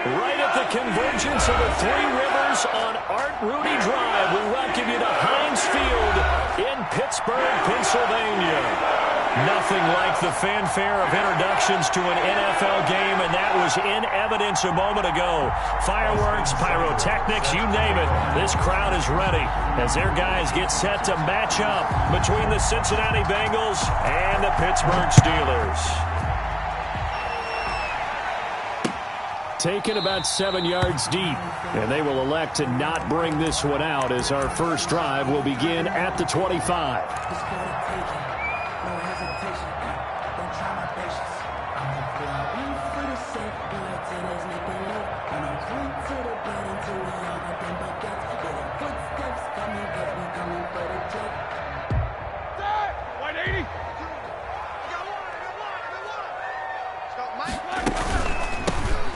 Right at the convergence of the Three Rivers on Art Rooney Drive, we welcome you to Heinz Field in Pittsburgh, Pennsylvania. Nothing like the fanfare of introductions to an NFL game, and that was in evidence a moment ago. Fireworks, pyrotechnics, you name it. This crowd is ready as their guys get set to match up between the Cincinnati Bengals and the Pittsburgh Steelers. Taken about 7 yards deep, and they will elect to not bring this one out as our first drive will begin at the 25.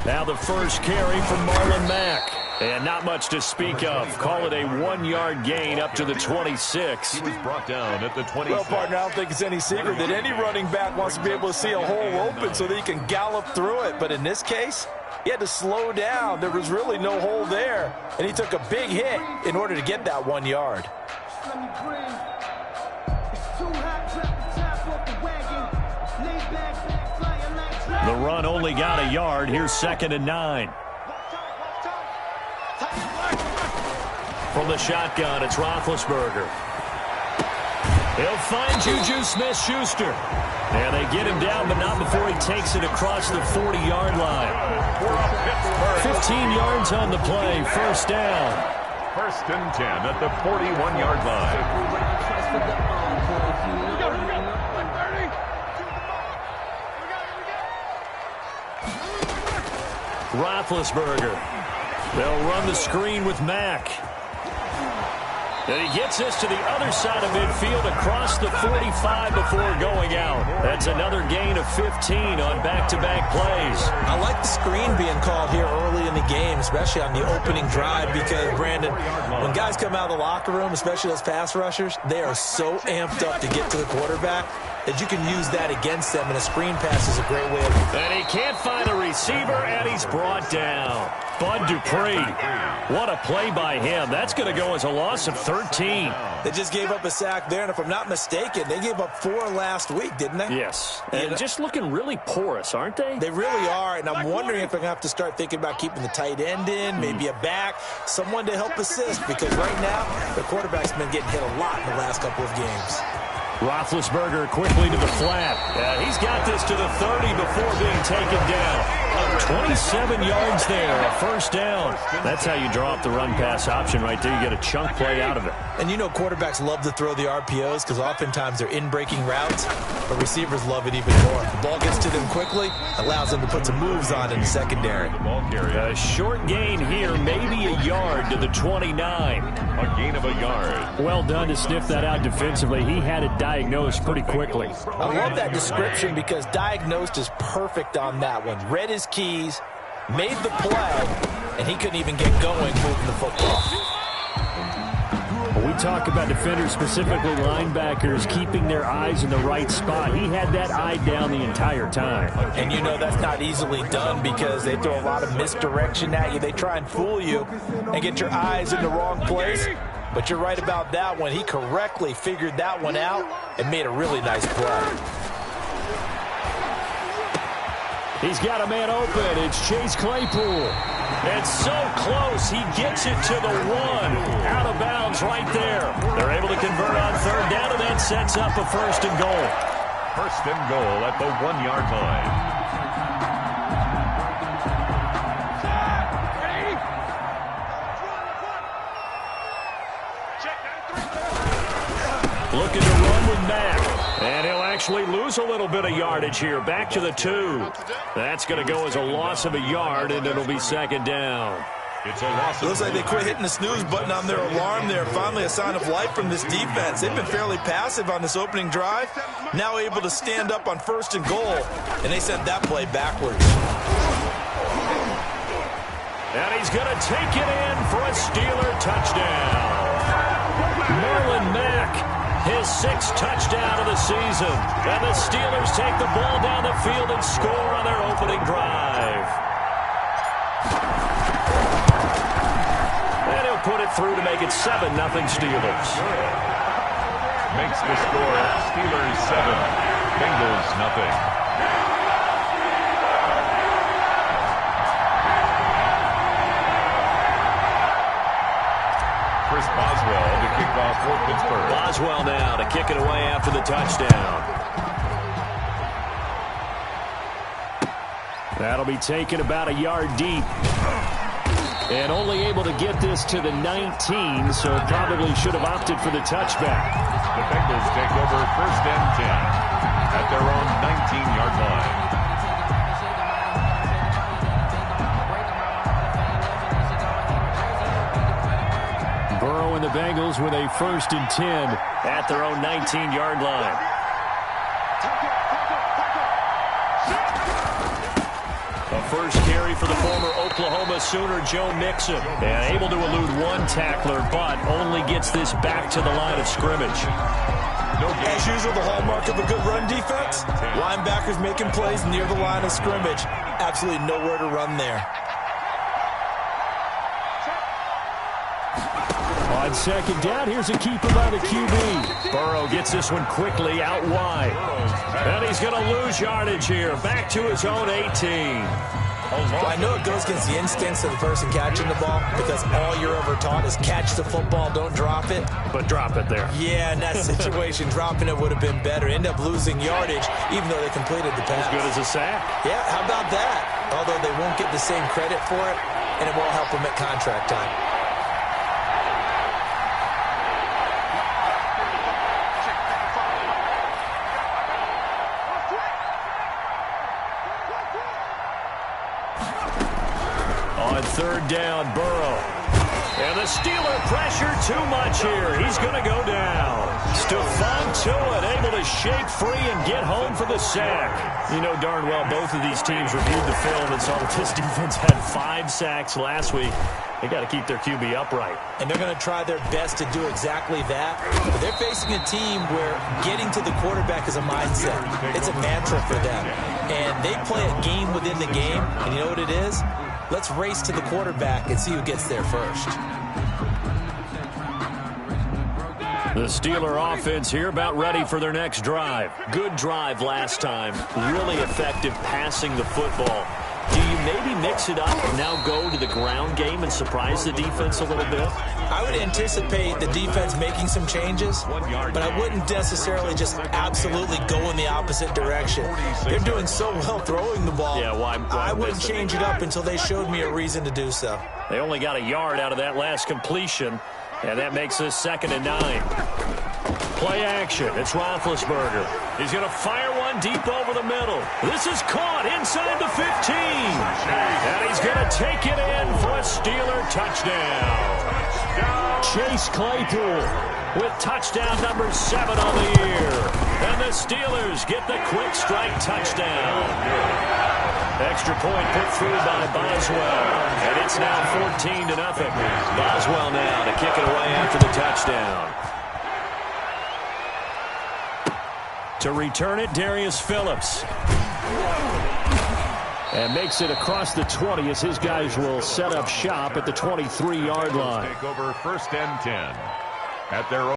Now the first carry from Marlon Mack. And not much to speak of. Call it a 1-yard gain up to the 26. He was brought down at the 26. Well, partner, I don't think it's any secret that any running back wants to be able to see a hole open so that he can gallop through it. But in this case, he had to slow down. There was really no hole there. And he took a big hit in order to get that 1 yard. The run only got a yard. Here's 2nd and 9. From the shotgun, it's Roethlisberger. He'll find Juju Smith-Schuster. And they get him down, but not before he takes it across the 40-yard line. 15 yards on the play. First down. 1st and 10 at the 41-yard line. Roethlisberger. They'll run the screen with Mack. And he gets this to the other side of midfield across the 45 before going out. That's another gain of 15 on back-to-back plays. I like the screen being called here early in the game, especially on the opening drive, because, Brandon, when guys come out of the locker room, especially those pass rushers, they are so amped up to get to the quarterback that you can use that against them, and a screen pass is a great way of it. And he can't find a receiver, and he's brought down. Bud Dupree. What a play by him. That's going to go as a loss of 13. They just gave up a sack there, and if I'm not mistaken, they gave up 4 last week, didn't they? Yes. And just looking really porous, aren't they? They really are, and I'm wondering if I'm going to have to start thinking about keeping the tight end in, maybe a back, someone to help assist, because right now, the quarterback's been getting hit a lot in the last couple of games. Roethlisberger quickly to the flat. He's got this to the 30 before being taken down. 27 yards there, a first down. That's how you draw up the run-pass option right there. You get a chunk play out of it. And you know quarterbacks love to throw the RPOs because oftentimes they're in-breaking routes, but receivers love it even more. The ball gets to them quickly, allows them to put some moves on in the secondary. A short gain here, maybe a yard to the 29. A gain of a yard. Well done to sniff that out defensively. He had it diagnosed pretty quickly. I love that description because diagnosed is perfect on that one. Read his keys, made the play, and he couldn't even get going moving the football. We talk about defenders, specifically linebackers, keeping their eyes in the right spot. He had that eye down the entire time. And you know that's not easily done because they throw a lot of misdirection at you. They try and fool you and get your eyes in the wrong place. But you're right about that one. He correctly figured that one out and made a really nice play. He's got a man open. It's Chase Claypool. It's so close. He gets it to the 1. Out of bounds right there. They're able to convert on third down, and that sets up a 1st and goal. 1st and goal at the 1-yard line. Looking to run with Mack. And he'll actually lose a little bit of yardage here. Back to the 2. That's going to go as a loss of a yard, and it'll be 2nd down. It's a loss. Looks like they quit hitting the snooze button on their alarm there. Finally a sign of life from this defense. They've been fairly passive on this opening drive. Now able to stand up on 1st and goal, and they sent that play backwards. And he's going to take it in for a Steeler touchdown. Marlon Mack, his 6th touchdown of the season. And the Steelers take the ball down the field and score on their opening drive. through to make it 7-0 Steelers. Makes the score Steelers 7, Bengals 0. Chris Boswell to kick off for Pittsburgh. Boswell now to kick it away after the touchdown. That'll be taken about a yard deep. And only able to get this to the 19, so probably should have opted for the touchback. The Bengals take over 1st and 10 at their own 19-yard line. Burrow and the Bengals with a 1st and 10 at their own 19-yard line. A first carry for the former Oklahoma Sooner, Joe Mixon. And able to elude one tackler, but only gets this back to the line of scrimmage. As usual, the hallmark of a good run defense, linebackers making plays near the line of scrimmage. Absolutely nowhere to run there. On 2nd down, here's a keeper by the QB. Burrow gets this one quickly out wide. And he's going to lose yardage here. Back to his own 18. Well, I know it goes against the instincts of the person catching the ball because all you're ever taught is catch the football, don't drop it. But drop it there. Yeah, in that situation, dropping it would have been better. End up losing yardage, even though they completed the pass. As good as a sack. Yeah, how about that? Although they won't get the same credit for it, and it won't help them at contract time. On 3rd down, Burrow. And the Steeler pressure too much here. He's going to go down. Stephon Tuitt able to shake free and get home for the sack. You know darn well both of these teams reviewed the film and saw that this defense had 5 sacks last week. They got to keep their QB upright. And they're going to try their best to do exactly that. But they're facing a team where getting to the quarterback is a mindset. It's a mantra for them. And they play a game within the game. And you know what it is? Let's race to the quarterback and see who gets there first. The Steeler offense here about ready for their next drive. Good drive last time. Really effective passing the football. Do you maybe mix it up and now go to the ground game and surprise the defense a little bit? I would anticipate the defense making some changes, but I wouldn't necessarily just absolutely go in the opposite direction. They're doing so well throwing the ball. Yeah, well, I wouldn't change it up until they showed me a reason to do so. They only got a yard out of that last completion, and that makes this 2nd and 9. Play action. It's Roethlisberger. He's going to fire one deep over the middle. This is caught inside the 15. And he's going to take it in for a Steeler touchdown. Chase Claypool with touchdown number 7 on the year. And the Steelers get the quick strike touchdown. Extra point put through by Boswell. And it's now 14-0. Boswell now to kick it away after the touchdown. To return it, Darius Phillips. And makes it across the 20 as his guys will set up shop at the 23-yard line. Take over 1st and 10 at their own